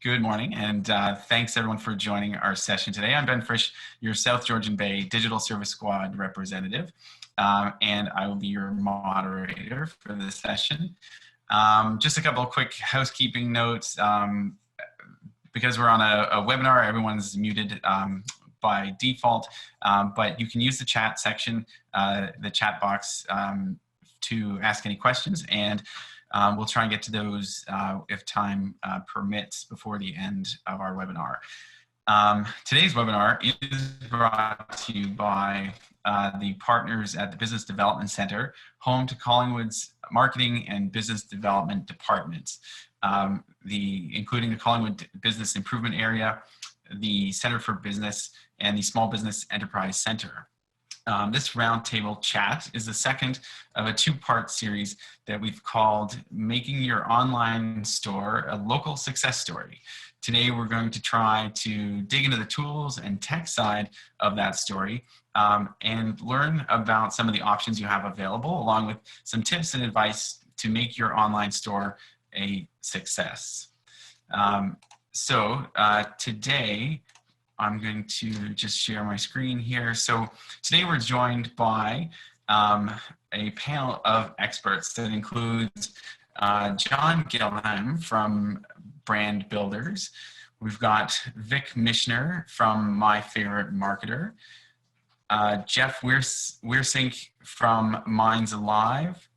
Good morning, and thanks everyone for joining our session today. I'm Ben Frisch, your South Georgian Bay Digital Service Squad representative, and I will be your moderator for this session. Just a couple of quick housekeeping notes. Because we're on a webinar, everyone's muted by default, but you can use the chat section, the chat box, to ask any questions, and we'll try and get to those if time permits before the end of our webinar. Today's webinar is brought to you by the partners at the Business Development Center, home to Collingwood's marketing and business development departments, including the Collingwood Business Improvement Area, the Center for Business, and the Small Business Enterprise Center. This roundtable chat is the second of a two-part series that we've called Making Your Online Store a Local Success Story. Today, we're going to try to dig into the tools and tech side of that story and learn about some of the options you have available, along with some tips and advice to make your online store a success. Today, I'm going to just share my screen here. So today we're joined by a panel of experts that includes John Gilham from Brand Builders. We've got Vic Michener from My Favorite Marketer, Jeff Wiersink from Minds Alive,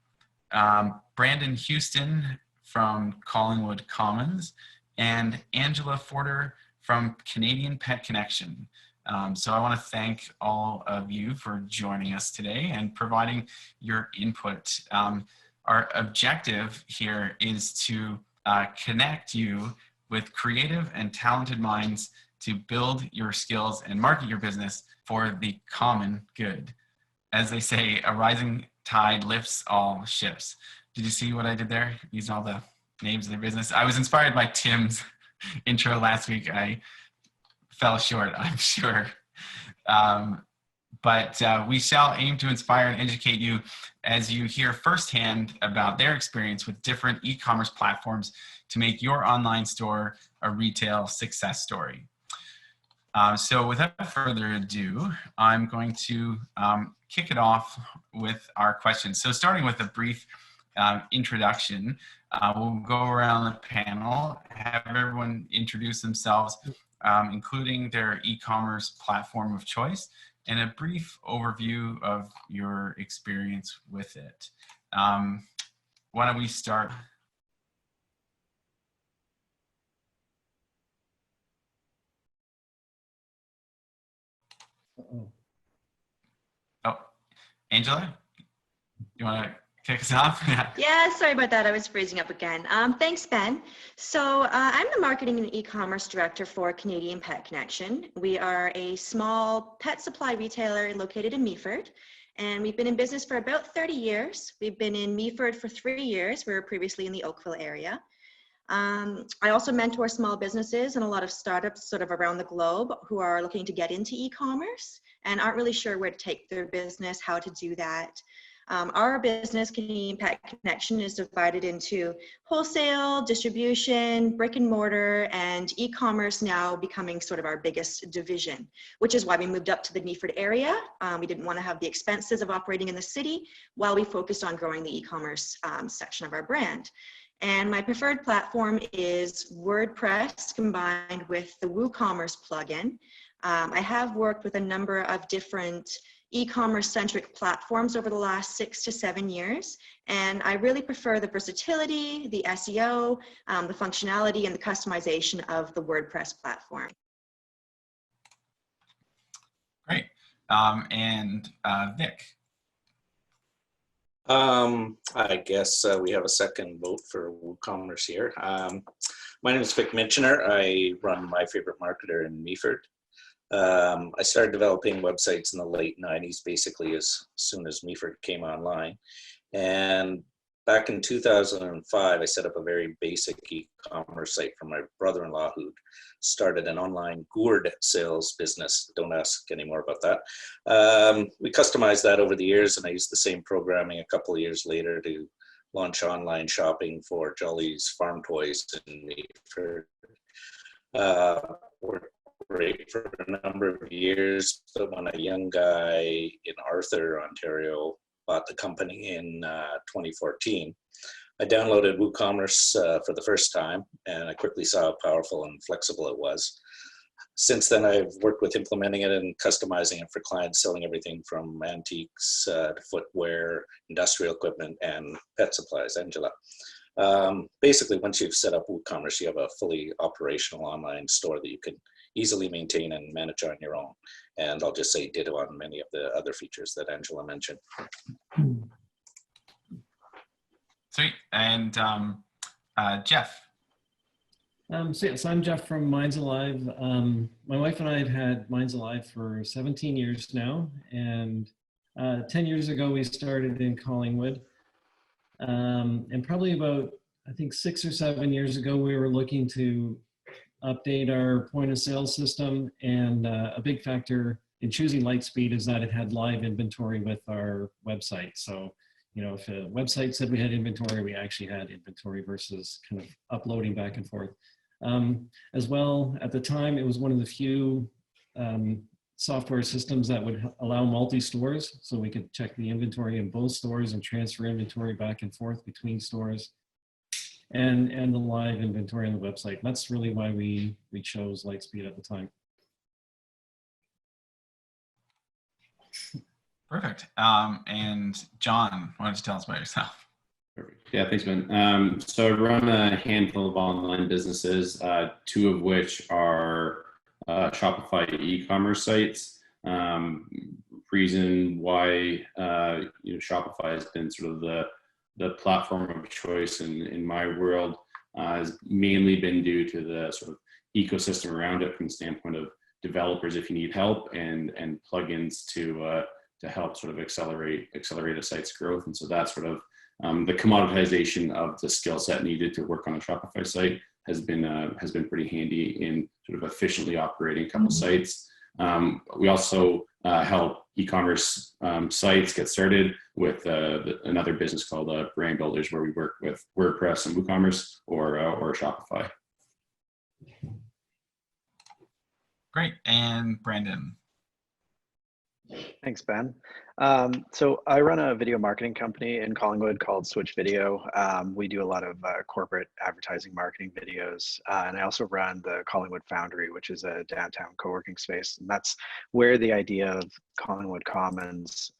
Brandon Houston from Collingwood Commons, and Angela Forder from Canadian Pet Connection. So I want to thank all of you for joining us today and providing your input. Our objective here is to connect you with creative and talented minds to build your skills and market your business for the common good. As they say, a rising tide lifts all ships. Did you see what I did there? Using all the names of their business. I was inspired by Tim's intro last week. I fell short, I'm sure. But we shall aim to inspire and educate you as you hear firsthand about their experience with different e-commerce platforms to make your online store a retail success story. So without further ado, I'm going to kick it off with our questions. So starting with a brief introduction, we'll go around the panel, have everyone introduce themselves, including their e-commerce platform of choice, and a brief overview of your experience with it. Why don't we start? Oh, Angela, you want to kick us off? Yeah, sorry about that. I was freezing up again. Thanks, Ben. So I'm the marketing and e-commerce director for Canadian Pet Connection. We are a small pet supply retailer located in Meaford, and we've been in business for about 30 years. We've been in Meaford for 3 years. We were previously in the Oakville area. I also mentor small businesses and a lot of startups sort of around the globe who are looking to get into e-commerce and aren't really sure where to take their business, how to do that. Our business, Canadian Pet Connection, is divided into wholesale, distribution, brick and mortar, and e-commerce now becoming sort of our biggest division, which is why we moved up to the Meaford area. We didn't want to have the expenses of operating in the city while we focused on growing the e-commerce section of our brand. And my preferred platform is WordPress combined with the WooCommerce plugin. I have worked with a number of different e-commerce centric platforms over the last 6 to 7 years. And I really prefer the versatility, the SEO, the functionality, and the customization of the WordPress platform. Great. Vic. I guess we have a second vote for WooCommerce here. My name is Vic Michener. I run My Favorite Marketer in Meaford. I started developing websites in the late 90s, basically as soon as Meaford came online. And back in 2005, I set up a very basic e-commerce site for my brother-in-law who started an online gourd sales business. Don't ask any more about that. We customized that over the years, and I used the same programming a couple of years later to launch online shopping for Jolly's Farm Toys in Meaford. Worked great for a number of years, but when a young guy in Arthur, Ontario, bought the company in 2014, I downloaded WooCommerce for the first time, and I quickly saw how powerful and flexible it was. Since then, I've worked with implementing it and customizing it for clients, selling everything from antiques to footwear, industrial equipment, and pet supplies. Angela. Basically, once you've set up WooCommerce, you have a fully operational online store that you can easily maintain and manage on your own. And I'll just say ditto on many of the other features that Angela mentioned. Sweet. And Jeff. So I'm Jeff from Minds Alive. My wife and I have had Minds Alive for 17 years now. And 10 years ago, we started in Collingwood. And probably about, I think 6 or 7 years ago, we were looking to update our point of sale system. And a big factor in choosing Lightspeed is that it had live inventory with our website. So, you know, if a website said we had inventory, we actually had inventory versus kind of uploading back and forth. As well, at the time, it was one of the few software systems that would allow multi-stores, so we could check the inventory in both stores and transfer inventory back and forth between stores, and the live inventory on the website. And that's really why we chose Lightspeed at the time. Perfect. And John, why don't you tell us about yourself? Perfect. Yeah, thanks, Ben. So I run a handful of online businesses, two of which are Shopify e-commerce sites. Reason why Shopify has been sort of the platform of choice in my world has mainly been due to the sort of ecosystem around it from the standpoint of developers if you need help, and plugins to help sort of accelerate a site's growth. And so that's sort of the commoditization of the skill set needed to work on a Shopify site has been pretty handy in sort of efficiently operating a couple sites. We also help e-commerce sites get started with another business called Brand Builders, where we work with WordPress and WooCommerce or Shopify. Great. And Brandon. Thanks, Ben. So I run a video marketing company in Collingwood called Switch Video. We do a lot of corporate advertising marketing videos. And I also run the Collingwood Foundry, which is a downtown co-working space. And that's where the idea of Collingwood Commons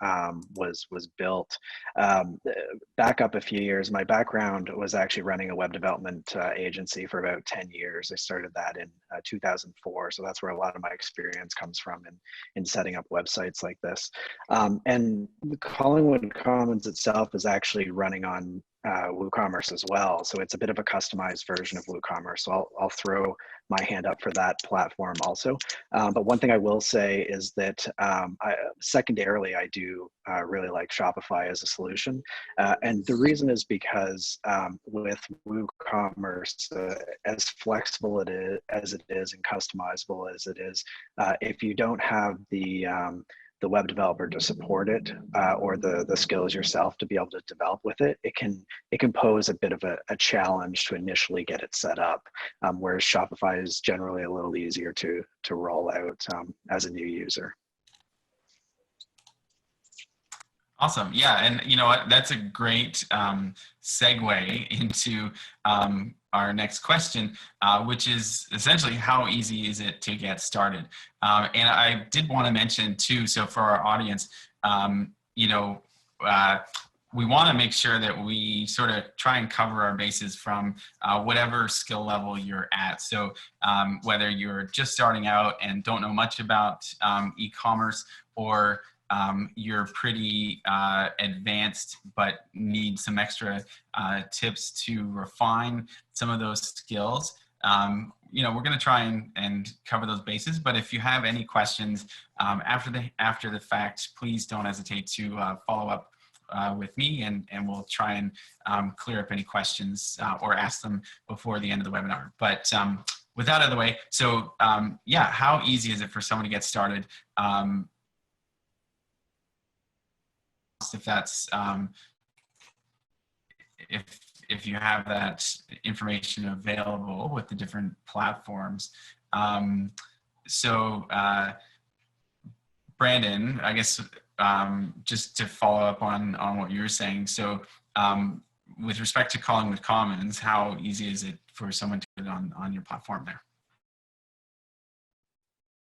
was built. Back up a few years, my background was actually running a web development agency for about 10 years. I started that in 2004. So that's where a lot of my experience comes from in setting up websites like this. And the Collingwood Commons itself is actually running on WooCommerce as well. So it's a bit of a customized version of WooCommerce. So I'll throw my hand up for that platform also. But one thing I will say is that secondarily, I do really like Shopify as a solution. And the reason is because with WooCommerce, as flexible as it is and customizable as it is, if you don't have the web developer to support it or the skills yourself to be able to develop with it, it can pose a bit of a challenge to initially get it set up, whereas Shopify is generally a little easier to roll out as a new user. Awesome. Yeah. And you know what? That's a great segue into our next question, which is essentially how easy is it to get started? And I did want to mention too, so for our audience, we want to make sure that we sort of try and cover our bases from whatever skill level you're at. So whether you're just starting out and don't know much about e-commerce, or you're pretty advanced but need some extra tips to refine some of those skills. We're going to try and cover those bases, but if you have any questions after the fact, please don't hesitate to follow up with me, and we'll try and clear up any questions or ask them before the end of the webinar. But with that out of the way, so how easy is it for someone to get started? If that's if you have that information available with the different platforms. So Brandon, I guess just to follow up on what you were saying. So with respect to Collingwood Commons, how easy is it for someone to put it on your platform there?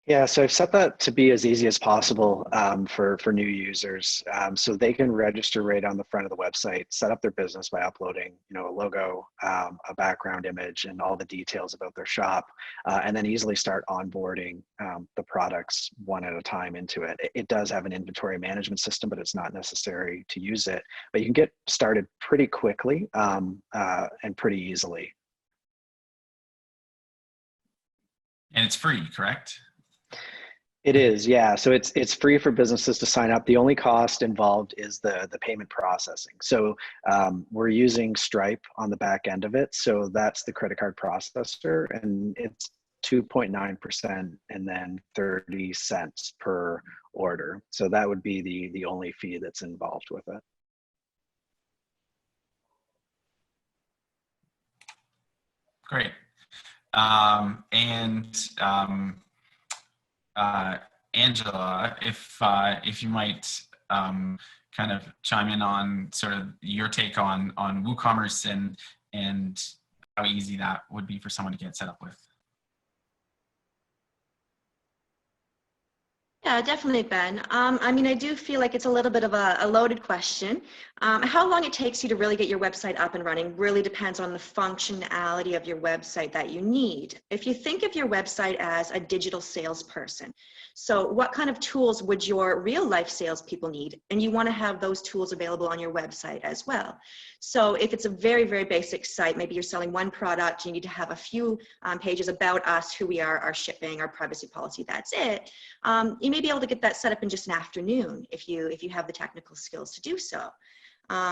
Yeah, so I've set that to be as easy as possible for new users. So they can register right on the front of the website, set up their business by uploading, a logo, a background image, and all the details about their shop, and then easily start onboarding the products one at a time into it. It does have an inventory management system, but it's not necessary to use it. But you can get started pretty quickly and pretty easily. And it's free, correct? It is, yeah. So it's free for businesses to sign up. The only cost involved is the payment processing. So we're using Stripe on the back end of it. So that's the credit card processor, and it's 2.9% and then 30 cents per order. So that would be the only fee that's involved with it. Great. Angela, if you might kind of chime in on sort of your take on WooCommerce and how easy that would be for someone to get set up with. Yeah, definitely, Ben. I mean, I do feel like it's a little bit of a loaded question. How long it takes you to really get your website up and running really depends on the functionality of your website that you need. If you think of your website as a digital salesperson, so what kind of tools would your real life salespeople need? And you want to have those tools available on your website as well. So if it's a very, very basic site, maybe you're selling one product, you need to have a few pages about us, who we are, our shipping, our privacy policy, that's it. You may be able to get that set up in just an afternoon if you have the technical skills to do so.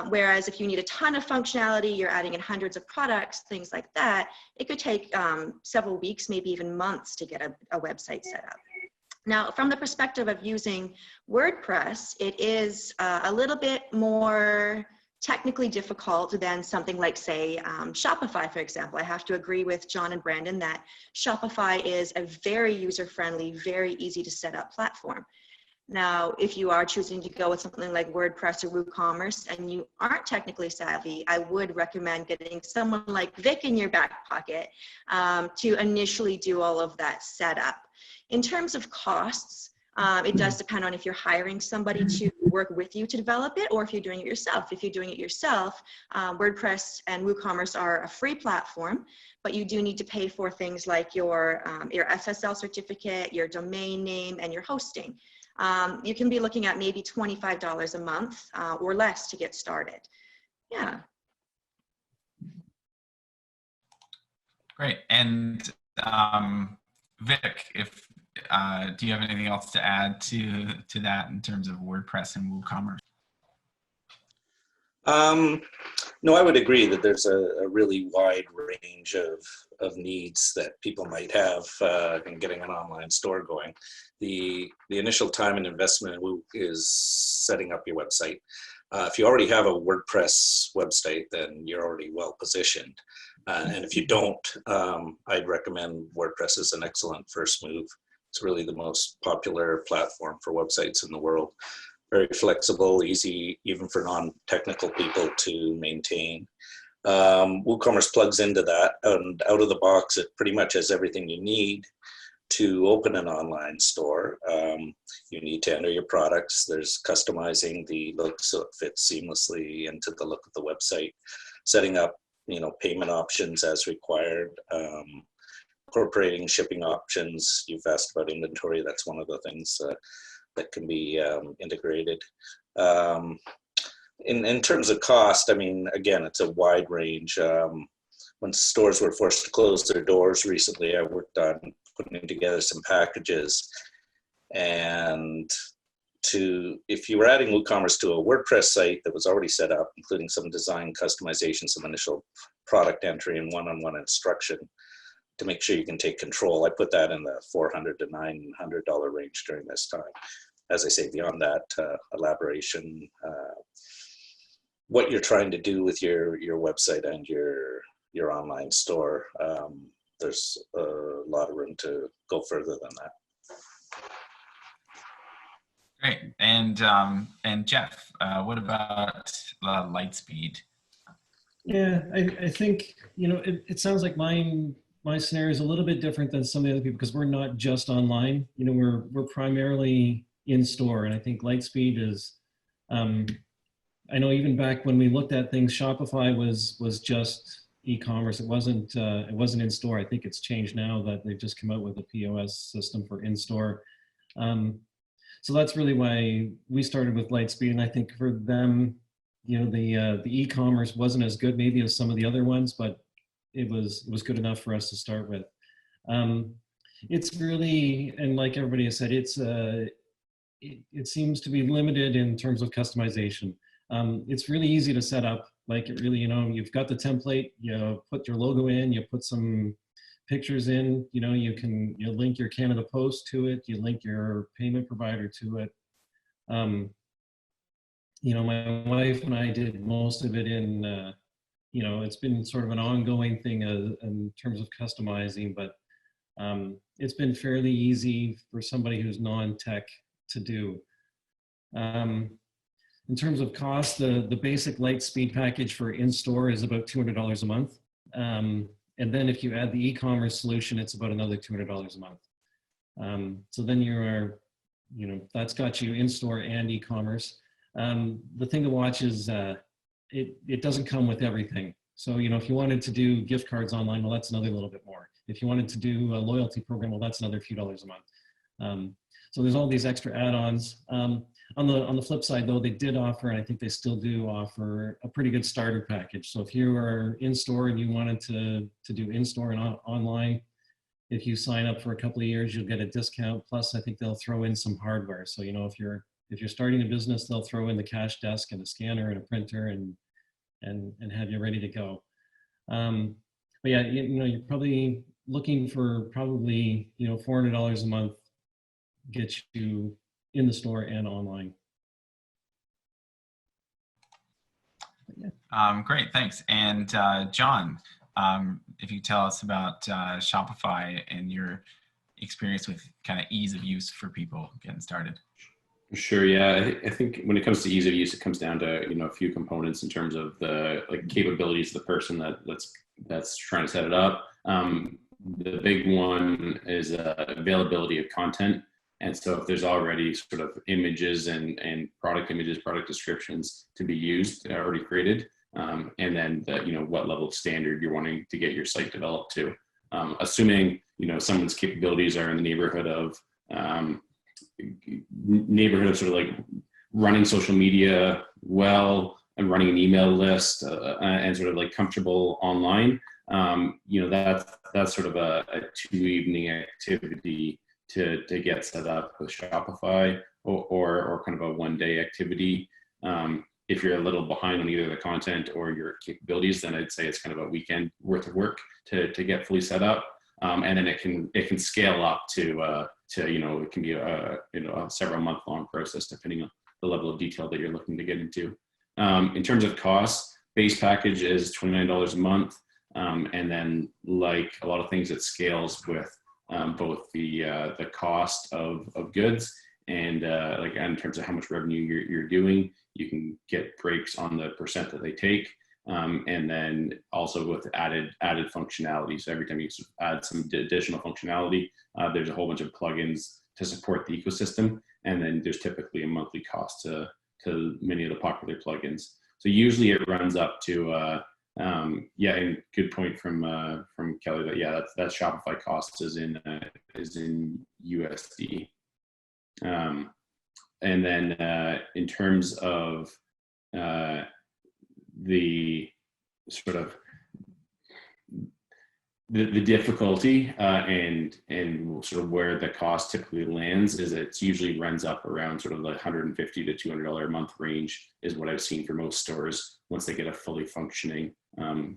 Whereas if you need a ton of functionality, you're adding in hundreds of products, things like that, it could take several weeks, maybe even months to get a website set up. Now, from the perspective of using WordPress, it is a little bit more technically difficult than something like, say, Shopify, for example. I have to agree with John and Brandon that Shopify is a very user-friendly, very easy to set up platform. Now, if you are choosing to go with something like WordPress or WooCommerce and you aren't technically savvy, I would recommend getting someone like Vic in your back pocket to initially do all of that setup. In terms of costs, it does depend on if you're hiring somebody to work with you to develop it or if you're doing it yourself. If you're doing it yourself, WordPress and WooCommerce are a free platform, but you do need to pay for things like your SSL certificate, your domain name, and your hosting. You can be looking at maybe $25 a month or less to get started. Yeah. Great. And Vic, do you have anything else to add to that in terms of WordPress and WooCommerce? No, I would agree that there's a really wide range of needs that people might have in getting an online store going. The initial time and investment is setting up your website. If you already have a WordPress website, then you're already well positioned. And if you don't, I'd recommend WordPress as an excellent first move. It's really the most popular platform for websites in the world. Very flexible, easy, even for non-technical people to maintain. WooCommerce plugs into that, and out of the box, it pretty much has everything you need to open an online store. You need to enter your products. There's customizing the look so it fits seamlessly into the look of the website, setting up payment options as required, incorporating shipping options. You've asked about inventory. That's one of the things that can be integrated. In terms of cost, I mean, again, it's a wide range. When stores were forced to close their doors recently, I worked on putting together some packages. And if you were adding WooCommerce to a WordPress site that was already set up, including some design customization, some initial product entry, and one-on-one instruction to make sure you can take control, I put that in the $400 to $900 range during this time. As I say, beyond that, elaboration, what you're trying to do with your website and your online store. There's a lot of room to go further than that. Great. And Jeff, what about Lightspeed? Yeah, I think, you know, it sounds like my scenario is a little bit different than some of the other people because we're not just online. You know, we're primarily in store, and I think Lightspeed is. I know even back when we looked at things, Shopify was just e-commerce. It wasn't in store. I think it's changed now that they've just come out with a POS system for in store. So that's really why we started with Lightspeed, and I think for them, you know, the e-commerce wasn't as good maybe as some of the other ones, but it was good enough for us to start with. It's really, and like everybody has said, it seems to be limited in terms of customization. It's really easy to set up. Like it really, you know, you've got the template, you put your logo in, you put some pictures in, you know, you link your Canada Post to it, you link your payment provider to it. You know, my wife and I did most of it in, you know, it's been sort of an ongoing thing in terms of customizing, but it's been fairly easy for somebody who's non-tech to do. In terms of cost, the basic Lightspeed package for in-store is about $200 a month. And then if you add the e-commerce solution, it's about another $200 a month. So then you know, that's got you in-store and e-commerce. The thing to watch is it doesn't come with everything. So, you know, if you wanted to do gift cards online, well, that's another little bit more. If you wanted to do a loyalty program, well, that's another few dollars a month. So there's all these extra add-ons. On the flip side, though, they did offer, and I think they still do offer, a pretty good starter package. So if you are in store and you wanted to do in store and online, if you sign up for a couple of years, you'll get a discount. Plus, I think they'll throw in some hardware. So, you know, if you're starting a business, they'll throw in the cash desk and a scanner and a printer and have you ready to go. But yeah, you know, you're probably looking for you know, $400 a month gets you in the store and online. Yeah. Great, thanks. And John, if you tell us about Shopify and your experience with kind of ease of use for people getting started. Sure. Yeah, I think when it comes to ease of use, it comes down to, you know, a few components in terms of the capabilities of the person that's trying to set it up. The big one is availability of content. And so if there's already sort of images and product images, product descriptions to be used, already created, and then you know, what level of standard you're wanting to get your site developed to. Assuming, you know, someone's capabilities are in the neighborhood of sort of like running social media well and running an email list and sort of like comfortable online, you know, that's sort of a 2-evening activity to get set up with Shopify or kind of a 1-day activity. If you're a little behind on either the content or your capabilities, then I'd say it's kind of a weekend worth of work to get fully set up. And then it can scale up to you know, it can be a several month-long process depending on the level of detail that you're looking to get into. In terms of costs, base package is $29 a month, and then like a lot of things, it scales with both the cost of goods and like in terms of how much revenue you're doing. You can get breaks on the percent that they take. And then also with added functionality. So every time you add some additional functionality, there's a whole bunch of plugins to support the ecosystem. And then there's typically a monthly cost to many of the popular plugins. So usually it runs up to, yeah, and good point from Kelly that, yeah, that Shopify cost is in USD. And then in terms of the sort of the difficulty and sort of where the cost typically lands is it usually runs up around sort of the $150 to $200 a month range is what I've seen for most stores once they get a fully functioning,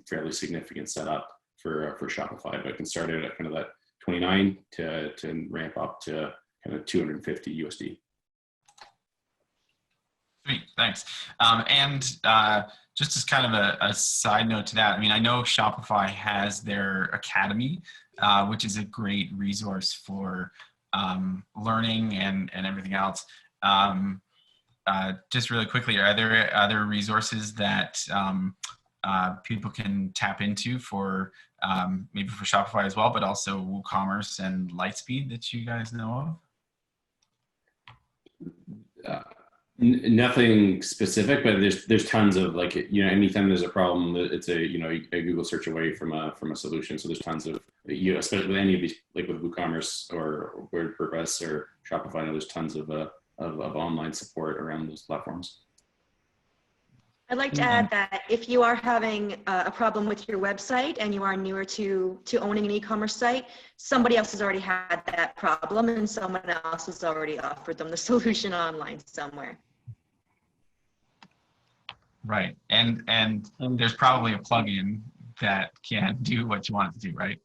fairly significant setup for Shopify. But it can start at kind of that 29 to ramp up to kind of 250 USD. Sweet, thanks. Just as kind of a side note to that, I mean, I know Shopify has their Academy, which is a great resource for learning and everything else. Just really quickly, are there other resources that people can tap into for maybe for Shopify as well, but also WooCommerce and Lightspeed that you guys know of? Nothing specific, but there's tons of, like, you know, anytime there's a problem, it's a, you know, a Google search away from a solution. So there's tons of, you know, especially with any of these, like with WooCommerce or WordPress or Shopify, there's tons of online support around those platforms. I'd like to add that if you are having a problem with your website and you are newer to owning an e-commerce site, somebody else has already had that problem and someone else has already offered them the solution online somewhere. Right, and there's probably a plugin that can do what you want it to do, right?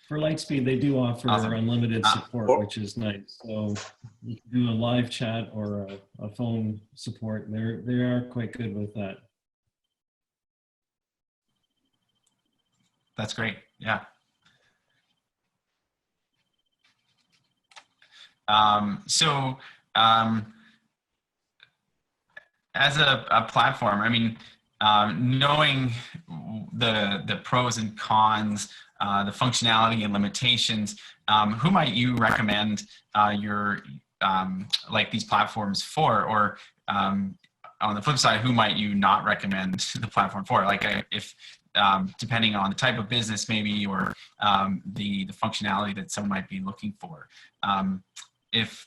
For Lightspeed, they do offer Awesome. unlimited support, which is nice. So you can do a live chat or a phone support. They are quite good with that. That's great. Yeah. As a platform, I mean, knowing the pros and cons, the functionality and limitations, who might you recommend your like these platforms for, or on the flip side, who might you not recommend the platform for? Like if depending on the type of business maybe, or the functionality that someone might be looking for. If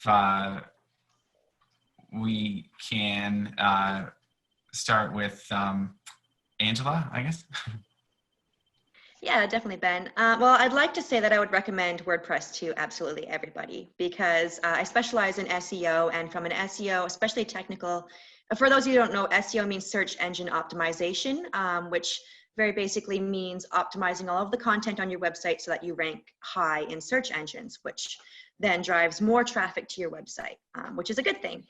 we can start with Angela, I guess. Yeah, definitely, Ben. Well, I'd like to say that I would recommend WordPress to absolutely everybody because I specialize in SEO, and from an SEO, especially technical, for those of you who don't know, SEO means search engine optimization, which very basically means optimizing all of the content on your website so that you rank high in search engines, which then drives more traffic to your website, which is a good thing.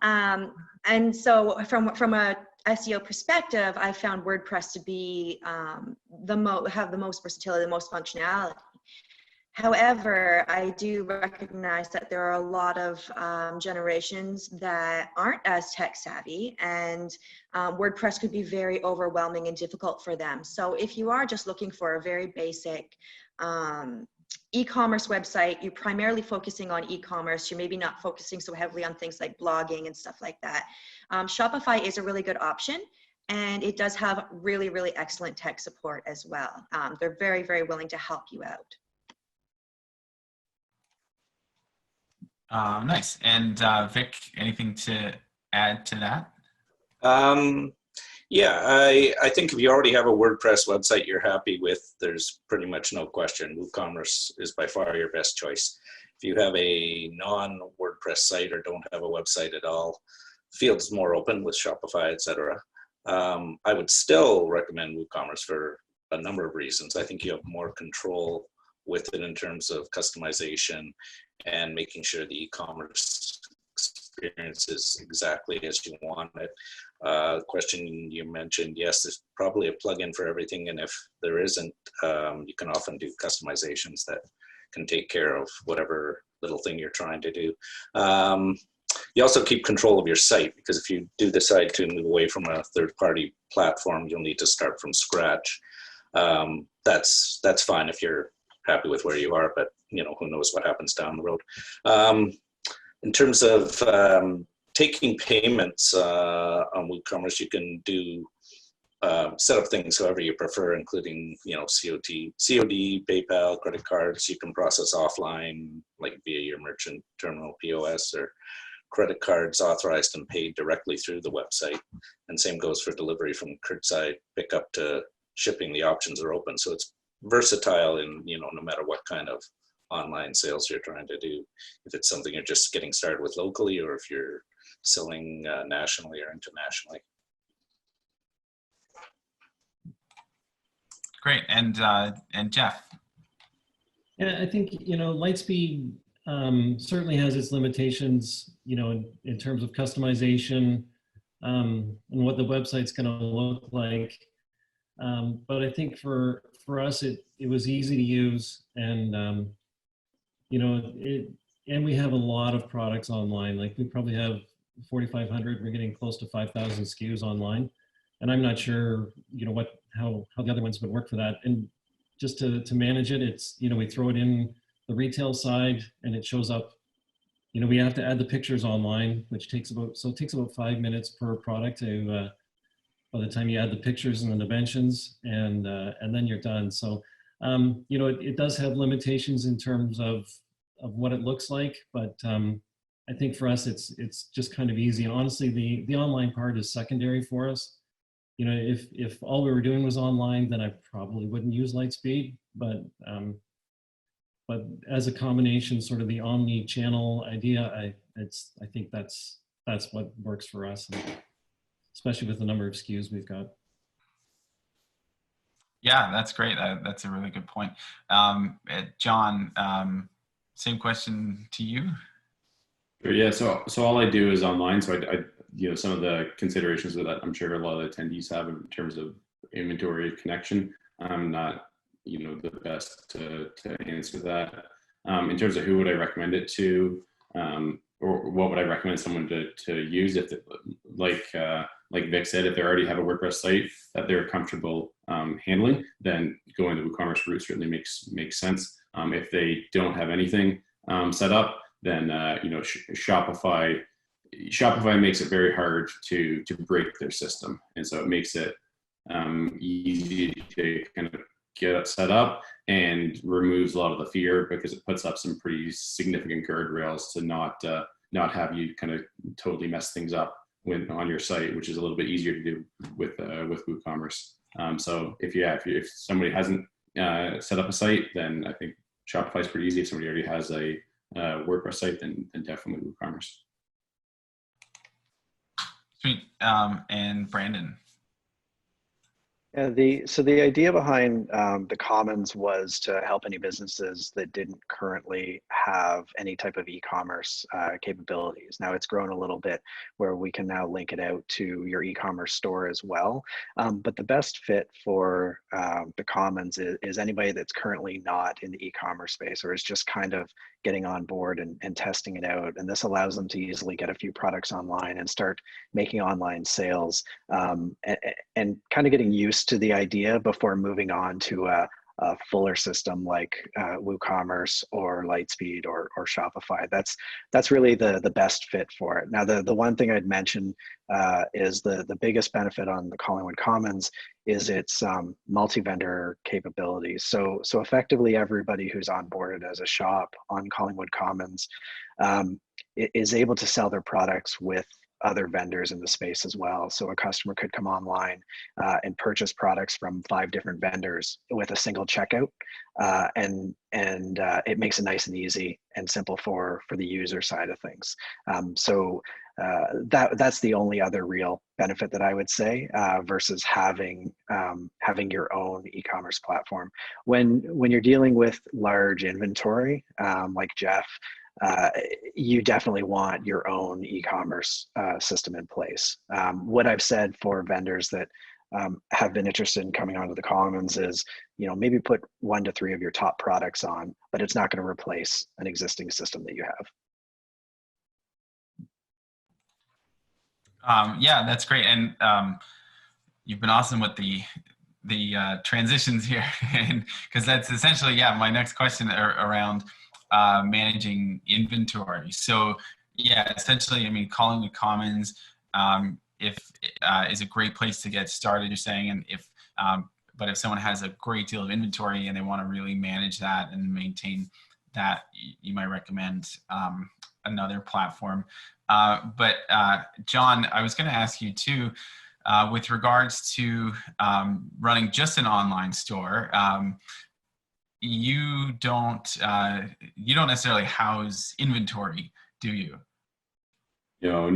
And so from a SEO perspective, I found WordPress to be have the most versatility, the most functionality. However, I do recognize that there are a lot of generations that aren't as tech savvy, and WordPress could be very overwhelming and difficult for them. So if you are just looking for a very basic e-commerce website, you're primarily focusing on e-commerce, you're maybe not focusing so heavily on things like blogging and stuff like that, Shopify is a really good option, and it does have really, really excellent tech support as well. They're very, very willing to help you out. Nice. And Vic, anything to add to that? Yeah, I think if you already have a WordPress website you're happy with, there's pretty much no question. WooCommerce is by far your best choice. If you have a non-WordPress site or don't have a website at all, field's more open with Shopify, etc. I would still recommend WooCommerce for a number of reasons. I think you have more control with it in terms of customization and making sure the e-commerce experience is exactly as you want it. Question you mentioned, yes, there's probably a plugin for everything, and if there isn't, you can often do customizations that can take care of whatever little thing you're trying to do. You also keep control of your site, because if you do decide to move away from a third-party platform, you'll need to start from scratch. That's fine if you're happy with where you are, but you know, who knows what happens down the road. In terms of taking payments on WooCommerce, you can do set up things however you prefer, including, you know, COD, PayPal, credit cards. You can process offline, like via your merchant terminal, POS, or credit cards authorized and paid directly through the website. And same goes for delivery from curbside pickup to shipping. The options are open, so it's versatile in, you know, no matter what kind of online sales you're trying to do. If it's something you're just getting started with locally, or if you're selling nationally or internationally. Great. And Jeff. Yeah, I think, you know, Lightspeed certainly has its limitations, you know, in terms of customization and what the website's going to look like. But I think for us, it was easy to use, and you know, and we have a lot of products online. Like we probably have 4,500. We're getting close to 5,000 SKUs online, and I'm not sure, you know, how the other ones would work for that. And just to manage it, it's, you know, we throw it in the retail side, and it shows up. You know, we have to add the pictures online, which takes about 5 minutes per product to by the time you add the pictures and the dimensions, and then you're done. So you know, it does have limitations in terms of what it looks like, but I think for us, it's just kind of easy. And honestly, the online part is secondary for us. You know, if all we were doing was online, then I probably wouldn't use Lightspeed. But as a combination, sort of the omni-channel idea, I think that's what works for us, especially with the number of SKUs we've got. Yeah, that's great. That's a really good point. John, same question to you. Sure, yeah, so all I do is online. So I you know, some of the considerations that I'm sure a lot of the attendees have in terms of inventory connection, I'm not, you know, the best to answer that. In terms of who would I recommend it to, or what would I recommend someone to use, if like Vic said, if they already have a WordPress site that they're comfortable handling, then going the WooCommerce route certainly makes sense. If they don't have anything set up, then you know, Shopify makes it very hard to break their system, and so it makes it easy to kind of get it set up, and removes a lot of the fear, because it puts up some pretty significant guardrails to not have you kind of totally mess things up on your site, which is a little bit easier to do with WooCommerce. So if somebody hasn't set up a site, then I think Shopify is pretty easy. If somebody already has a WordPress site, then definitely WooCommerce. Sweet. And Brandon. Yeah, so the idea behind the Commons was to help any businesses that didn't currently have any type of e-commerce capabilities. Now it's grown a little bit where we can now link it out to your e-commerce store as well. But the best fit for the Commons is anybody that's currently not in the e-commerce space, or is just kind of getting on board and testing it out. And this allows them to easily get a few products online and start making online sales, and kind of getting used to the idea before moving on to a fuller system like WooCommerce or Lightspeed or Shopify. That's really the best fit for it. Now, the one thing I'd mention is the biggest benefit on the Collingwood Commons is its multi-vendor capabilities. So effectively, everybody who's onboarded as a shop on Collingwood Commons is able to sell their products with other vendors in the space as well. So a customer could come online and purchase products from 5 different vendors with a single checkout, and it makes it nice and easy and simple for the user side of things. So that's the only other real benefit that I would say, versus having your own e-commerce platform. When you're dealing with large inventory, like Jeff, you definitely want your own e-commerce system in place. What I've said for vendors that have been interested in coming onto the Commons is, you know, maybe put 1 to 3 of your top products on, but it's not going to replace an existing system that you have. Yeah, that's great. And you've been awesome with the transitions here, and because that's essentially, yeah, my next question around managing inventory. So yeah, essentially, I mean, Collingwood Commons is a great place to get started, you're saying, and but if someone has a great deal of inventory and they want to really manage that and maintain that, you might recommend another platform. But John, I was going to ask you too, with regards to running just an online store. You don't necessarily house inventory, do you? No,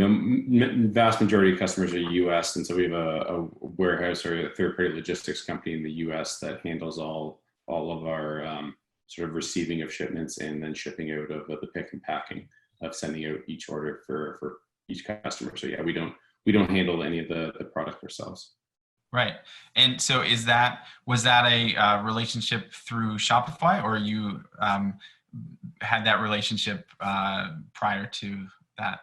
vast majority of customers are US, and so we have a warehouse or a third-party logistics company in the US that handles all of our sort of receiving of shipments and then shipping out of the pick and packing of sending out each order for each customer. So yeah, we don't handle any of the product ourselves. Right. And so was that a relationship through Shopify, or you had that relationship prior to that?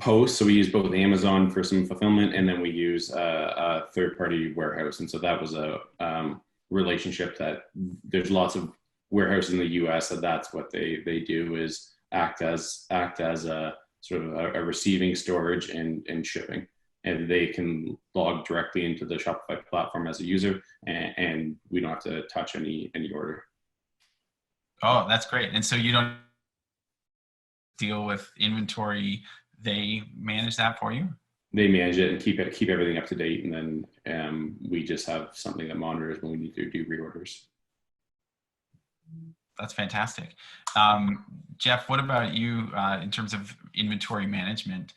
Post. So we use both Amazon for some fulfillment, and then we use a third-party warehouse. And so that was a relationship that there's lots of warehouses in the US that's what they do, is act as a sort of a receiving, storage, and shipping. And they can log directly into the Shopify platform as a user, and we don't have to touch any order. Oh, that's great. And so you don't deal with inventory, they manage that for you? They manage it and keep everything up to date, and then we just have something that monitors when we need to do reorders. That's fantastic. Jeff, what about you in terms of inventory management?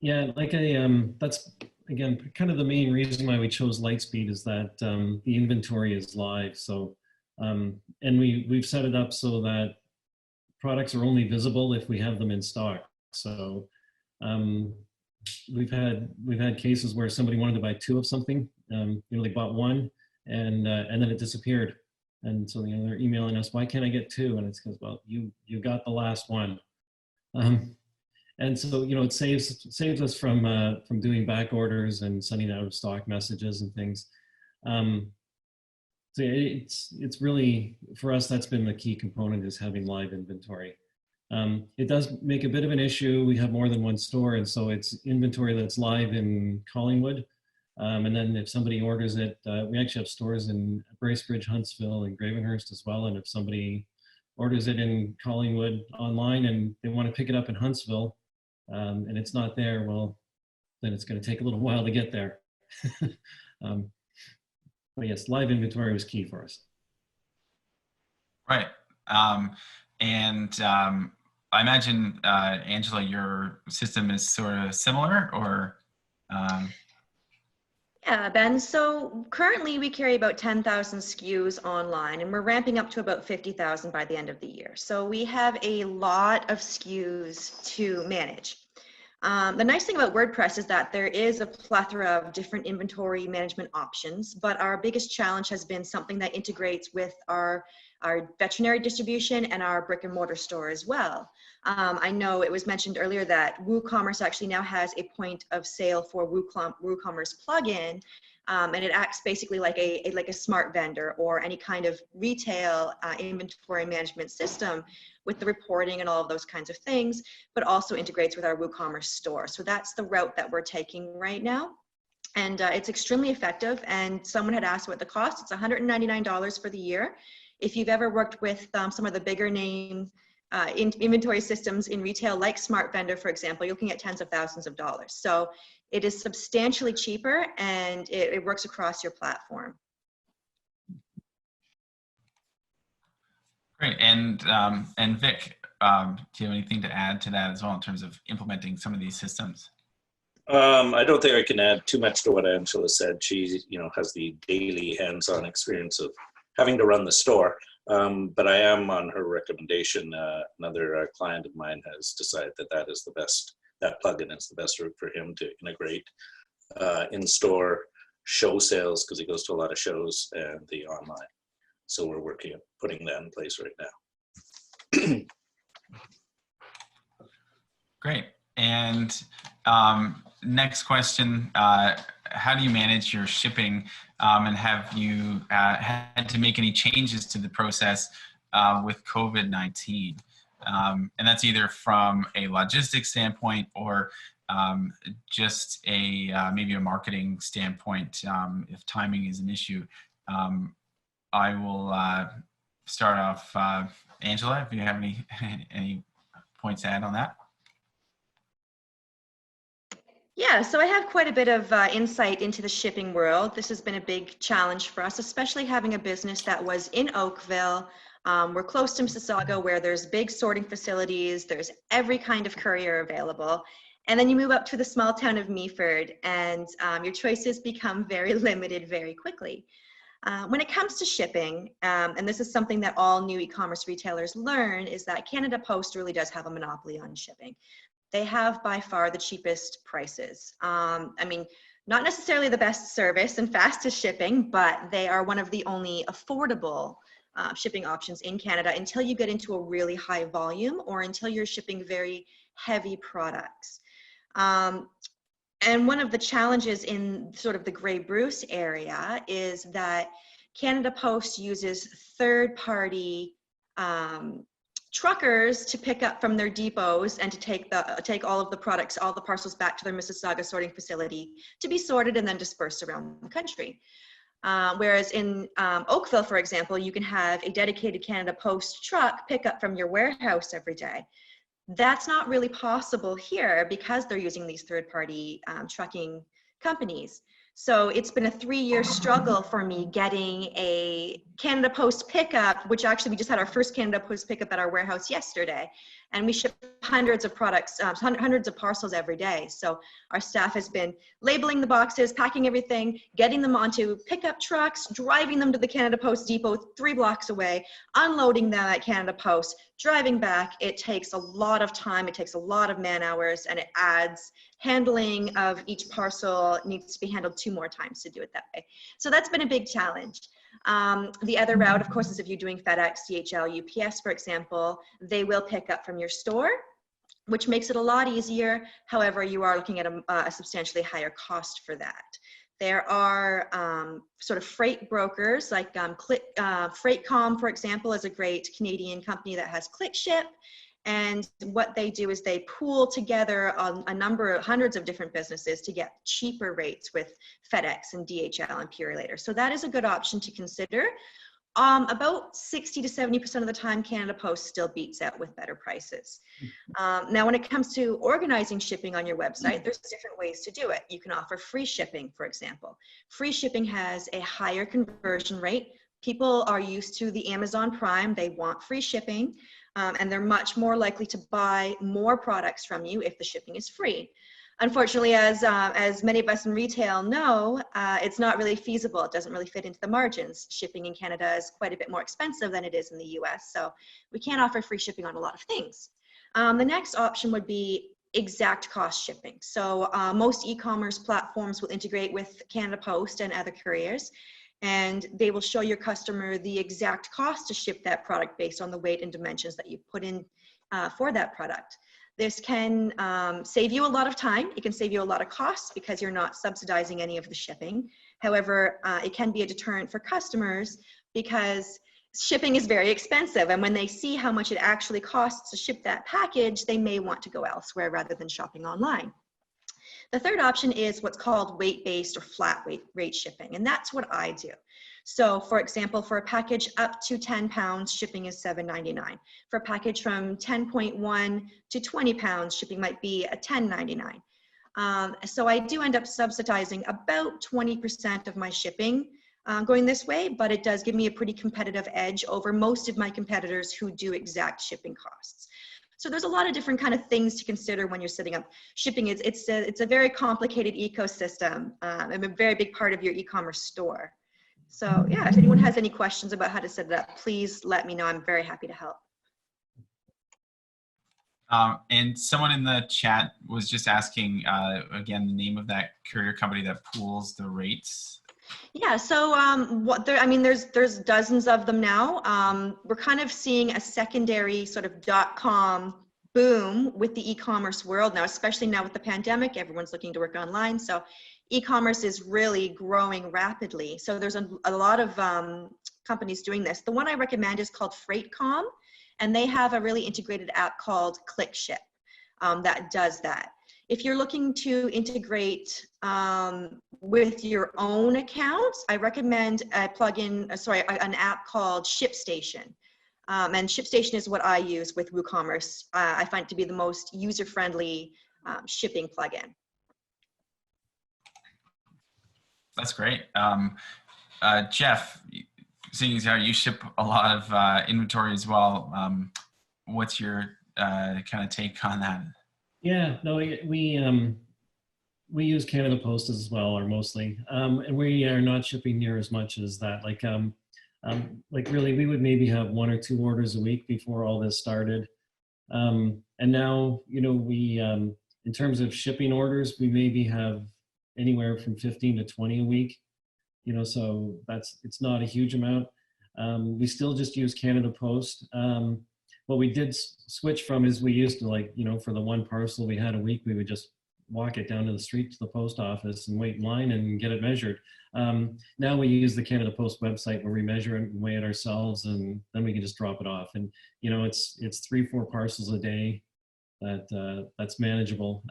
Yeah, that's again kind of the main reason why we chose Lightspeed, is that the inventory is live. So and we've set it up so that products are only visible if we have them in stock. So we've had cases where somebody wanted to buy 2 of something. They bought 1 and then it disappeared. And so they're emailing us, why can't I get 2? And it's because, well, you got the last one. And so it saves us from doing back orders and sending out of stock messages and things. So it's really, for us, that's been the key component, is having live inventory. It does make a bit of an issue. We have more than one store, and so it's inventory that's live in Collingwood. And then if somebody orders it, we actually have stores in Bracebridge, Huntsville, and Gravenhurst as well. And if somebody orders it in Collingwood online and they want to pick it up in Huntsville, and it's not there, well, then it's going to take a little while to get there. But yes, live inventory was key for us. Right. And I imagine, Angela, your system is sort of similar, or? Yeah, Ben. So currently we carry about 10,000 SKUs online, and we're ramping up to about 50,000 by the end of the year. So we have a lot of SKUs to manage. The nice thing about WordPress is that there is a plethora of different inventory management options, but our biggest challenge has been something that integrates with our veterinary distribution and our brick and mortar store as well. I know it was mentioned earlier that WooCommerce actually now has a point of sale for WooCommerce plugin, and it acts basically like a smart vendor or any kind of retail inventory management system with the reporting and all of those kinds of things, but also integrates with our WooCommerce store. So that's the route that we're taking right now. And it's extremely effective. And someone had asked what the cost. It's $199 for the year. If you've ever worked with some of the bigger name inventory systems in retail, like Smart Vendor, for example, you're looking at tens of thousands of dollars. So it is substantially cheaper, and it works across your platform. Great. And Vic, do you have anything to add to that as well in terms of implementing some of these systems? I don't think I can add too much to what Angela said. She, has the daily hands-on experience of having to run the store. But I am on her recommendation. Another client of mine has decided that is the best. That plugin is the best route for him to integrate in-store show sales, because he goes to a lot of shows, and the online. So we're working at putting that in place right now. Great. And next question, how do you manage your shipping, and have you had to make any changes to the process with COVID-19? And that's either from a logistics standpoint or just maybe a marketing standpoint, if timing is an issue. I will start off, Angela, if you have any points to add on that. Yeah, so I have quite a bit of insight into the shipping world. This has been a big challenge for us, especially having a business that was in Oakville. We're close to Mississauga, where there's big sorting facilities, there's every kind of courier available. And then you move up to the small town of Meaford, and your choices become very limited very quickly. When it comes to shipping, and this is something that all new e-commerce retailers learn, is that Canada Post really does have a monopoly on shipping. They have by far the cheapest prices. I mean, not necessarily the best service and fastest shipping, but they are one of the only affordable shipping options in Canada until you get into a really high volume or until you're shipping very heavy products. And one of the challenges in sort of the Grey Bruce area is that Canada Post uses third-party truckers to pick up from their depots and to take all of the products, all the parcels back to their Mississauga sorting facility to be sorted and then dispersed around the country. Whereas in Oakville, for example, you can have a dedicated Canada Post truck pick up from your warehouse every day. That's not really possible here because they're using these third-party trucking companies. So it's been a 3-year struggle for me getting a Canada Post pickup, which actually we just had our first Canada Post pickup at our warehouse yesterday. And we ship hundreds of products, hundreds of parcels every day. So our staff has been labeling the boxes, packing everything, getting them onto pickup trucks, driving them to the Canada Post depot 3 blocks away, unloading them at Canada Post, driving back. It takes a lot of time, it takes a lot of man hours, and it adds handling of each parcel needs to be handled 2 more times to do it that way. So that's been a big challenge. The other route, of course, is if you're doing FedEx, DHL, UPS, for example, they will pick up from your store, which makes it a lot easier. However, you are looking at a substantially higher cost for that. There are sort of freight brokers like FreightCom, for example, is a great Canadian company that has ClickShip. And what they do is they pool together a number of hundreds of different businesses to get cheaper rates with FedEx and DHL and Purolator. So that is a good option to consider. About 60 to 70% of the time, Canada Post still beats out with better prices. Now, when it comes to organizing shipping on your website, there's different ways to do it. You can offer free shipping, for example. Free shipping has a higher conversion rate. People are used to the Amazon Prime. They want free shipping. And they're much more likely to buy more products from you if the shipping is free. Unfortunately, as many of us in retail know, it's not really feasible. It doesn't really fit into the margins. Shipping in Canada is quite a bit more expensive than it is in the US, so we can't offer free shipping on a lot of things. The next option would be exact cost shipping. So most e-commerce platforms will integrate with Canada Post and other couriers, and they will show your customer the exact cost to ship that product based on the weight and dimensions that you put in for that product. This can save you a lot of time. It can save you a lot of costs because you're not subsidizing any of the shipping. However, it can be a deterrent for customers because shipping is very expensive. And when they see how much it actually costs to ship that package, they may want to go elsewhere rather than shopping online. The third option is what's called weight-based or flat rate shipping, and that's what I do. So for example, for a package up to 10 pounds, shipping is $7.99. For a package from 10.1 to 20 pounds, shipping might be a $10.99. So I do end up subsidizing about 20% of my shipping going this way, but it does give me a pretty competitive edge over most of my competitors who do exact shipping costs. So there's a lot of different kind of things to consider when you're setting up shipping. It's a very complicated ecosystem and a very big part of your e-commerce store. So yeah, if anyone has any questions about how to set it up, please let me know. I'm very happy to help. And someone in the chat was just asking, again, the name of that courier company that pools the rates. Yeah, so there's dozens of them now. We're kind of seeing a secondary sort of .com boom with the e-commerce world now, especially now with the pandemic. Everyone's looking to work online, so e-commerce is really growing rapidly. So there's a lot of companies doing this. The one I recommend is called FreightCom, and they have a really integrated app called ClickShip that does that. If you're looking to integrate with your own accounts, I recommend an app called ShipStation. And ShipStation is what I use with WooCommerce. I find it to be the most user-friendly shipping plugin. That's great. Jeff, seeing as how you ship a lot of inventory as well, what's your kind of take on that? Yeah, no, we we use Canada Post as well, or mostly, and we are not shipping near as much as that. Like really, we would maybe have 1 or 2 orders a week before all this started. And now, we, in terms of shipping orders, we maybe have anywhere from 15 to 20 a week, so it's not a huge amount. We still just use Canada Post. What we did switch from is we used to for the one parcel we had a week, we would just walk it down to the street to the post office and wait in line and get it measured. Now we use the Canada Post website where we measure it and weigh it ourselves, and then we can just drop it off. And it's 3-4 parcels a day that's manageable.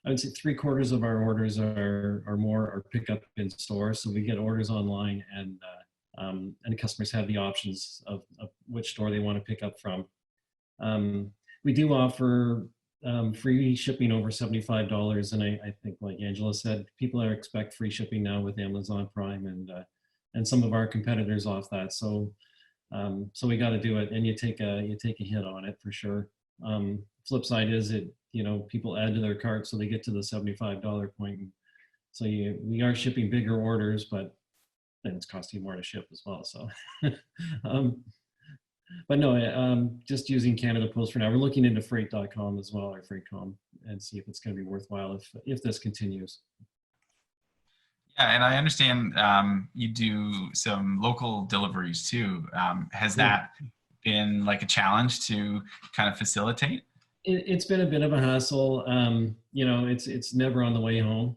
I would say 3/4 of our orders are pick up in store. So we get orders online, and customers have the options of which store they want to pick up from. We do offer free shipping over $75, and I think, like Angela said, people expect free shipping now with Amazon Prime and some of our competitors off that. So we got to do it, and you take a hit on it for sure. Flip side is people add to their cart, so they get to the $75 point. So we are shipping bigger orders, but then it's costing more to ship as well. So, but no, just using Canada Post for now. We're looking into freight.com as well, or Freightcom, and see if it's going to be worthwhile if this continues. Yeah, and I understand you do some local deliveries too. Has that been like a challenge to kind of facilitate? It's been a bit of a hassle. It's never on the way home.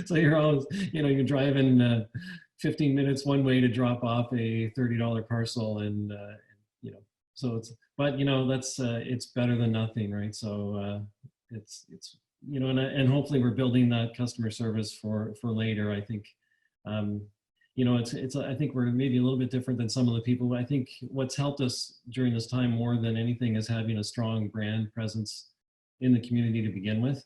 So you're always, you're driving 15 minutes one way to drop off a $30 parcel, and so it's better than nothing, right? So it's and hopefully we're building that customer service for later. I think I think we're maybe a little bit different than some of the people. I think what's helped us during this time more than anything is having a strong brand presence in the community to begin with.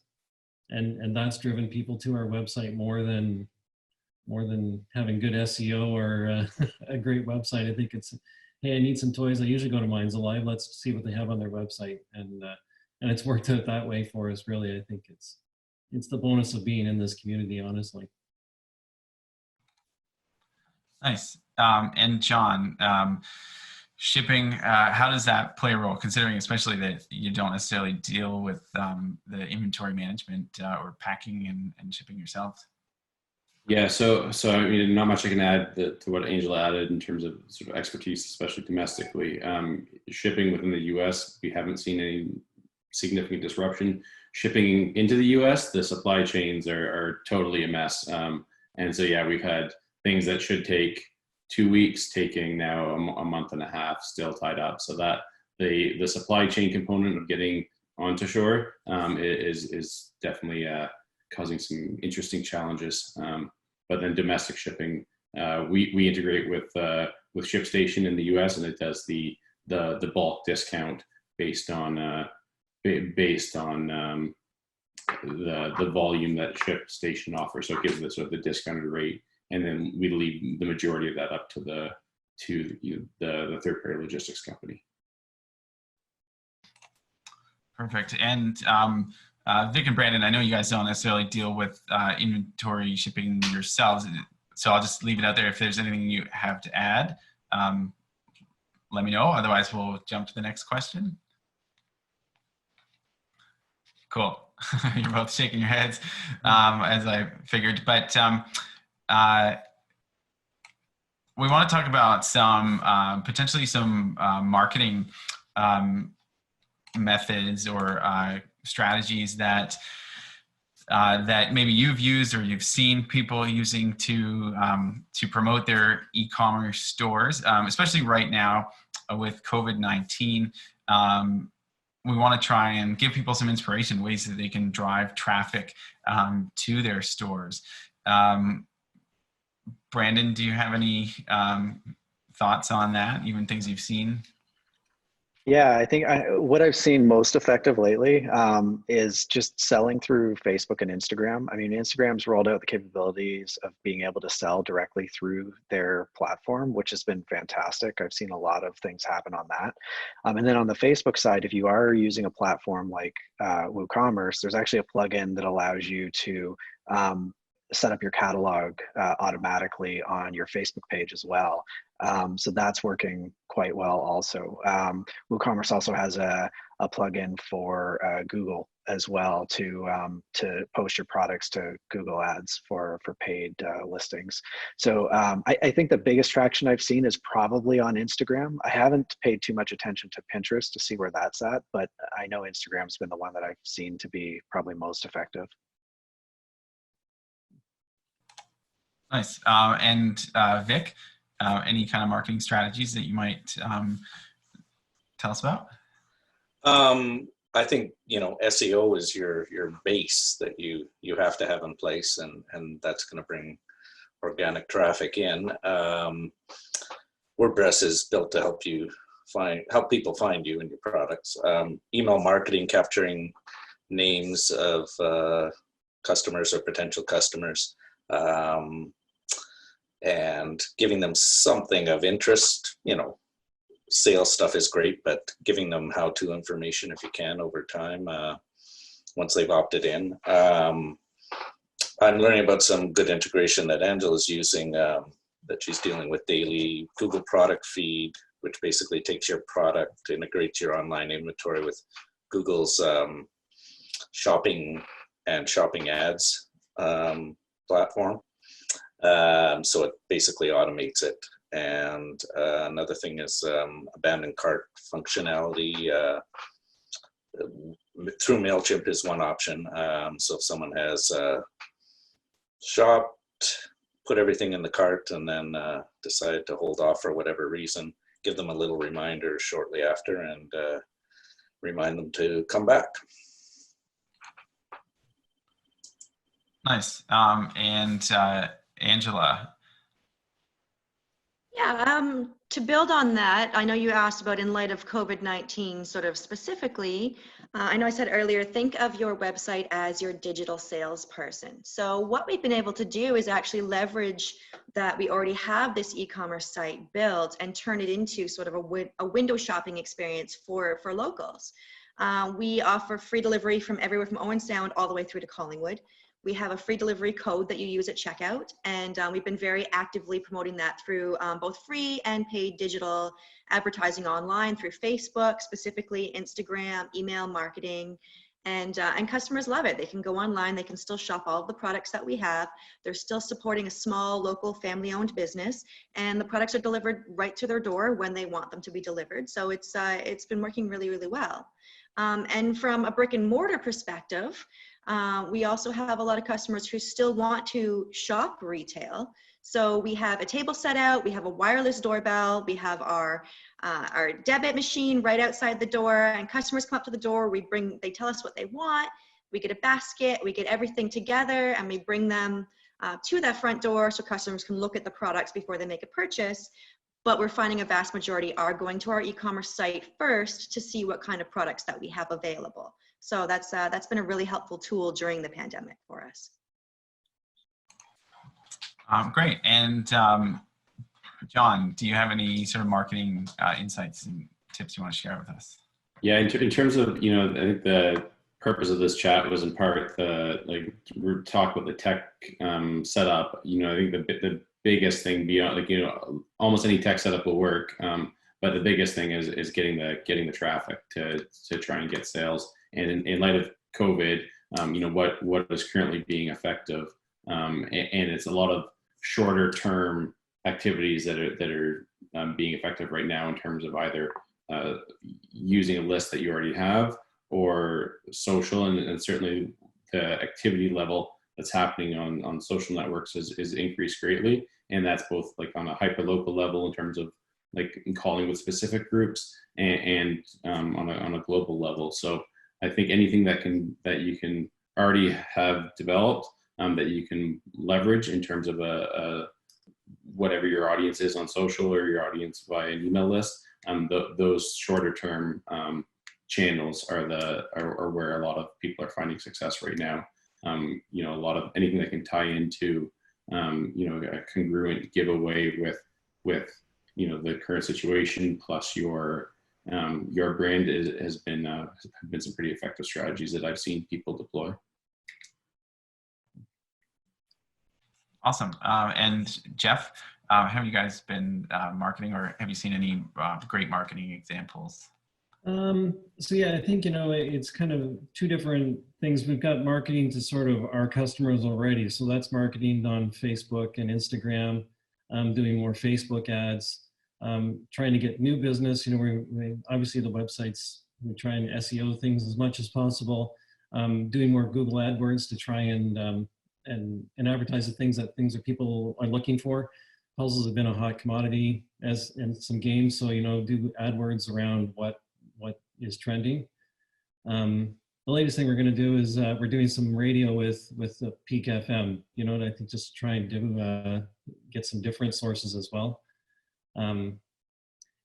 And that's driven people to our website more than having good SEO or a great website. I think it's, hey, I need some toys. I usually go to Minds Alive. Let's see what they have on their website. And it's worked out that way for us, really. I think it's the bonus of being in this community, honestly. Nice. And John, shipping, how does that play a role, considering especially that you don't necessarily deal with the inventory management or packing and shipping yourself? Yeah, so I mean, not much I can add to what Angela added in terms of sort of expertise, especially domestically. Shipping within the U.S., we haven't seen any significant disruption. Shipping into the U.S., the supply chains are totally a mess. And so, yeah, we've had things that should take 2 weeks taking now a month and a half still tied up. So that the supply chain component of getting onto shore is definitely causing some interesting challenges. But then domestic shipping, we integrate with ShipStation in the U.S. and it does the bulk discount based on the volume that ShipStation offers. So it gives the sort of the discounted rate, and then we leave the majority of that up to the third-party logistics company. Perfect. And Vic and Brandon, I know you guys don't necessarily deal with inventory shipping yourselves, so I'll just leave it out there. If there's anything you have to add, let me know. Otherwise, we'll jump to the next question. Cool. You're both shaking your heads, as I figured. But we want to talk about some potentially some marketing methods or strategies that maybe you've used or you've seen people using to promote their e-commerce stores, especially right now with COVID-19. We want to try and give people some inspiration, ways that they can drive traffic to their stores. Brandon, do you have any thoughts on that, even things you've seen? Yeah, I think what I've seen most effective lately is just selling through Facebook and Instagram. I mean, Instagram's rolled out the capabilities of being able to sell directly through their platform, which has been fantastic. I've seen a lot of things happen on that. And then on the Facebook side, if you are using a platform like WooCommerce, there's actually a plugin that allows you to set up your catalog automatically on your Facebook page as well. So that's working quite well also. WooCommerce also has a plugin for Google as well to post your products to Google Ads for paid listings. So I think the biggest traction I've seen is probably on Instagram. I haven't paid too much attention to Pinterest to see where that's at, but I know Instagram's been the one that I've seen to be probably most effective. Nice. And Vic, any kind of marketing strategies that you might tell us about? I think, you know, SEO is your base that you have to have in place, and that's going to bring organic traffic in. WordPress is built to help people find you and your products. Email marketing, capturing names of customers or potential customers, and giving them something of interest. You know, sales stuff is great, but giving them how-to information if you can over time, once they've opted in. I'm learning about some good integration that Angela's using, that she's dealing with daily. Google product feed, which basically takes your product, integrates your online inventory with Google's shopping and shopping ads platform. So it basically automates it. And another thing is abandoned cart functionality through MailChimp is one option. So if someone has shopped, put everything in the cart, and then decided to hold off for whatever reason, give them a little reminder shortly after and remind them to come back. Nice. And Angela. Yeah, to build on that, I know you asked about in light of COVID-19 sort of specifically. I know I said earlier, think of your website as your digital salesperson. So what we've been able to do is actually leverage that we already have this e-commerce site built and turn it into sort of a window shopping experience for locals. We offer free delivery from everywhere from Owen Sound all the way through to Collingwood. We have a free delivery code that you use at checkout, and we've been very actively promoting that through both free and paid digital advertising online through Facebook, specifically Instagram, email marketing, and customers love it. They can go online, they can still shop all of the products that we have. They're still supporting a small local family-owned business, and the products are delivered right to their door when they want them to be delivered. So it's been working really, really well. And from a brick and mortar perspective, we also have a lot of customers who still want to shop retail. So we have a table set out, we have a wireless doorbell, we have our debit machine right outside the door, and customers come up to the door, they tell us what they want, we get a basket, we get everything together, and we bring them to that front door so customers can look at the products before they make a purchase. But we're finding a vast majority are going to our e-commerce site first to see what kind of products that we have available. So that's been a really helpful tool during the pandemic for us. Great. And John, do you have any sort of marketing insights and tips you want to share with us? Yeah, in terms of, you know, I think the purpose of this chat was in part we talk about the tech setup. You know, I think the biggest thing beyond, like, you know, almost any tech setup will work, but the biggest thing is getting the traffic to try and get sales. And in light of COVID, you know, what is currently being effective, and it's a lot of shorter term activities that are being effective right now in terms of either using a list that you already have or social, and certainly the activity level that's happening on social networks is increased greatly, and that's both like on a hyper local level in terms of like calling with specific groups and on a global level. So I think anything that you can already have developed that you can leverage in terms of whatever your audience is on social or your audience via an email list, those shorter term channels are where a lot of people are finding success right now. You know, a lot of anything that can tie into you know, a congruent giveaway with you know, the current situation plus your brand has been some pretty effective strategies that I've seen people deploy. Awesome. And Jeff, have you guys been marketing, or have you seen any great marketing examples? So yeah, I think, you know, it's kind of two different things. We've got marketing to sort of our customers already. So that's marketing on Facebook and Instagram, doing more Facebook ads, trying to get new business. You know, we obviously the websites, we try and SEO things as much as possible, doing more Google AdWords to try and advertise the things that people are looking for. Puzzles have been a hot commodity as in some games. So, you know, do AdWords around what is trending. The latest thing we're going to do is we're doing some radio with the Peak FM, you know, and I think just trying to get some different sources as well. And,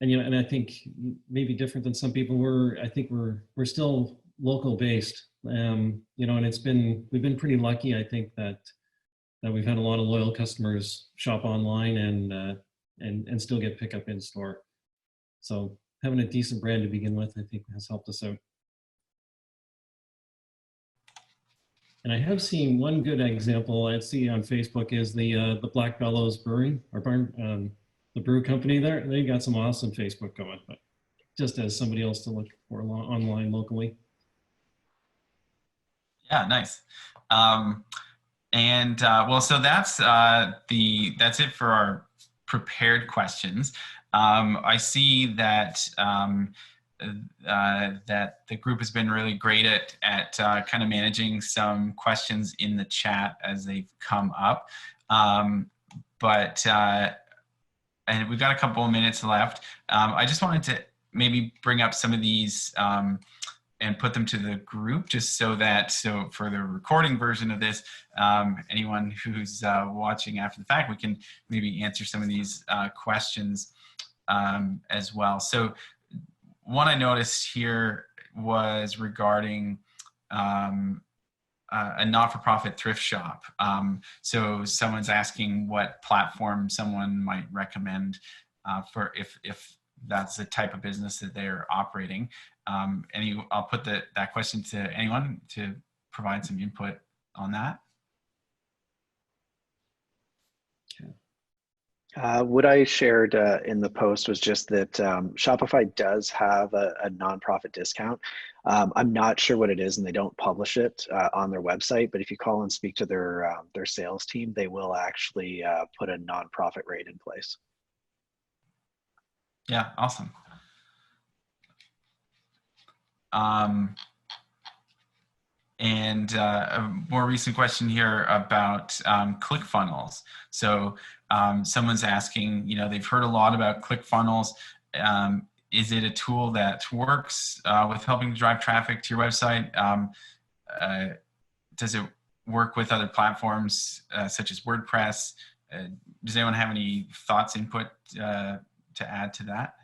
you know, and I think maybe different than some people, I think we're still local based, you know, and we've been pretty lucky. I think that we've had a lot of loyal customers shop online and still get pickup in store. So having a decent brand to begin with, I think, has helped us out. And I have seen one good example I see on Facebook is the Black Bellows Brewing, or the brew company there. They got some awesome Facebook going, but just as somebody else to look for online locally. Yeah, nice. Well, so that's it for our prepared questions. I see that that the group has been really great at kind of managing some questions in the chat as they've come up. And we've got a couple of minutes left. I just wanted to maybe bring up some of these and put them to the group, just so for the recording version of this, anyone who's watching after the fact, we can maybe answer some of these questions as well. So one I noticed here was regarding a not-for-profit thrift shop. So someone's asking what platform someone might recommend for if that's the type of business that they're operating. I'll put that question to anyone to provide some input on that. What I shared in the post was just that Shopify does have a nonprofit discount. I'm not sure what it is, and they don't publish it on their website, but if you call and speak to their sales team, they will actually put a nonprofit rate in place. Yeah, awesome. And a more recent question here about ClickFunnels. So someone's asking, you know, they've heard a lot about ClickFunnels. Is it a tool that works with helping to drive traffic to your website? Does it work with other platforms such as WordPress? Does anyone have any thoughts, input to add to that?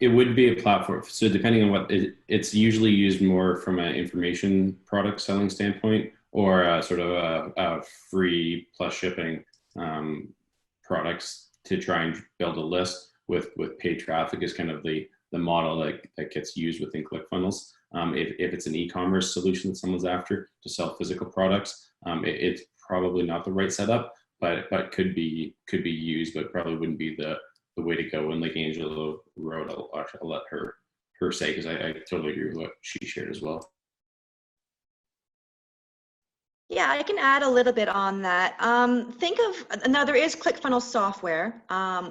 It would be a platform. So depending on what it's usually used more from an information product selling standpoint, or sort of a free plus shipping products to try and build a list with paid traffic is kind of the model that gets used within ClickFunnels. If it's an e-commerce solution that someone's after to sell physical products, it's probably not the right setup, but could be used, but probably wouldn't be the way to go. And like Angela wrote, I'll let her say, because I totally agree with what she shared as well. Yeah, I can add a little bit on that. Now there is ClickFunnels software,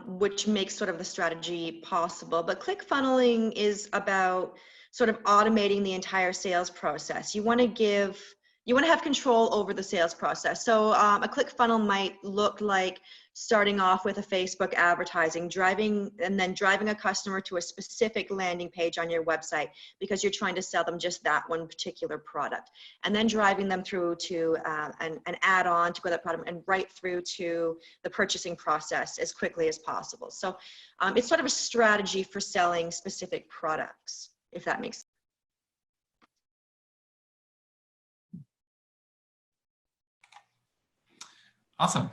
which makes sort of the strategy possible, but ClickFunneling is about sort of automating the entire sales process. You want to give you want to have control over the sales process. So a click funnel might look like starting off with a Facebook advertising, driving a customer to a specific landing page on your website because you're trying to sell them just that one particular product, and then driving them through to an add-on to go that product and right through to the purchasing process as quickly as possible. So it's sort of a strategy for selling specific products, if that makes sense. Awesome.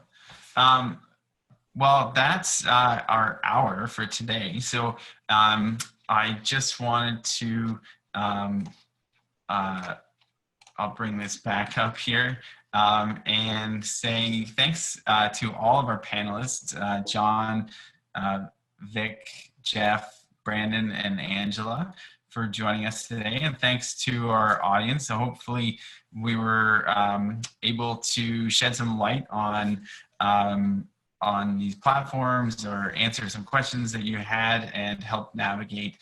Well, that's our hour for today. So I just wanted to, I'll bring this back up here and say thanks to all of our panelists, John, Vic, Jeff, Brandon, and Angela, for joining us today, and thanks to our audience. So hopefully we were able to shed some light on these platforms or answer some questions that you had and help navigate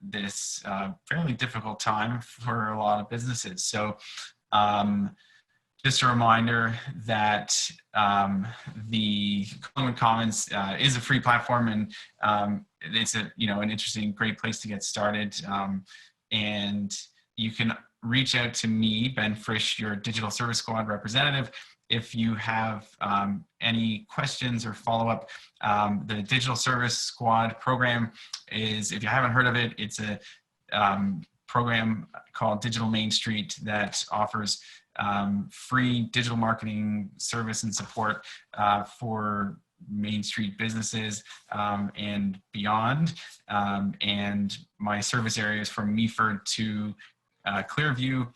this fairly difficult time for a lot of businesses. So just a reminder that the Collingwood Commons is a free platform, and it's an interesting, great place to get started. And you can reach out to me, Ben Frisch, your Digital Service Squad representative, if you have any questions or follow-up. The Digital Service Squad program is, if you haven't heard of it, it's a program called Digital Main Street that offers free digital marketing service and support for Main Street businesses and beyond. And my service area is from Meaford to Clearview.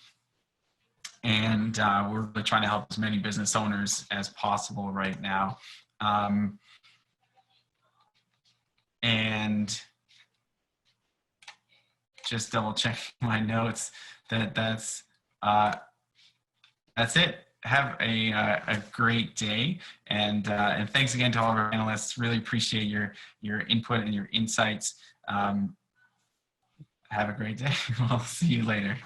And we're really trying to help as many business owners as possible right now. And just double check my notes that's it. Have a great day, and thanks again to all of our panelists. Really appreciate your input and your insights. Have a great day. We'll see you later.